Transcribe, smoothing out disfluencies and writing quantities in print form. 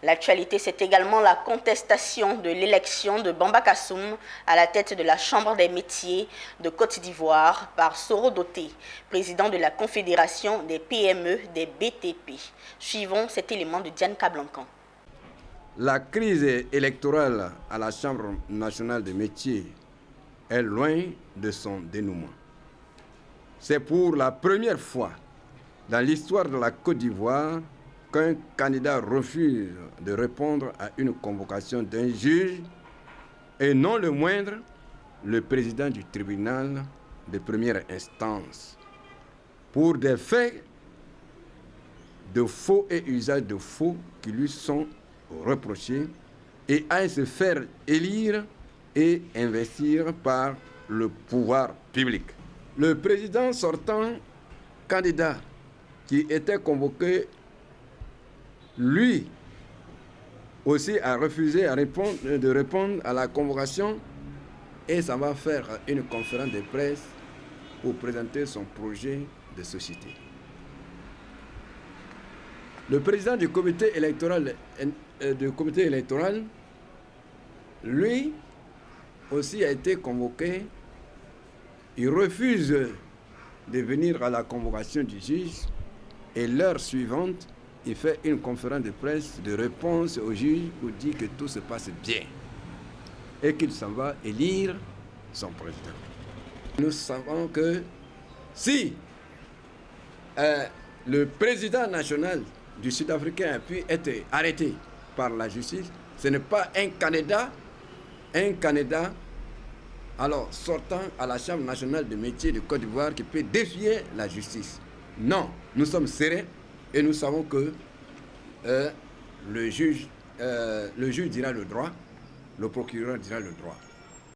L'actualité, c'est également la contestation de l'élection de Bamba Kassoum à la tête de la Chambre des métiers de Côte d'Ivoire par Soro Doté, président de la Confédération des PME des BTP. Suivons cet élément de Diane Kablancan. La crise électorale à la Chambre nationale des métiers est loin de son dénouement. C'est pour la première fois dans l'histoire de la Côte d'Ivoire qu'un candidat refuse de répondre à une convocation d'un juge et non le moindre, le président du tribunal de première instance, pour des faits de faux et usage de faux qui lui sont reprochés et à se faire élire et investir par le pouvoir public. Le président sortant, candidat qui était convoqué, lui aussi a refusé de répondre à la convocation et ça va faire une conférence de presse pour présenter son projet de société. Le président du comité électoral, lui aussi a été convoqué. Il refuse de venir à la convocation du juge et l'heure suivante, il fait une conférence de presse de réponse au juge pour dire que tout se passe bien et qu'il s'en va élire son président. Nous savons que si le président national du Sud-Africain a pu être arrêté par la justice, ce n'est pas un candidat alors sortant à la Chambre nationale des métiers de Côte d'Ivoire qui peut défier la justice. Non, nous sommes sereins et nous savons que le juge dira le droit, le procureur dira le droit.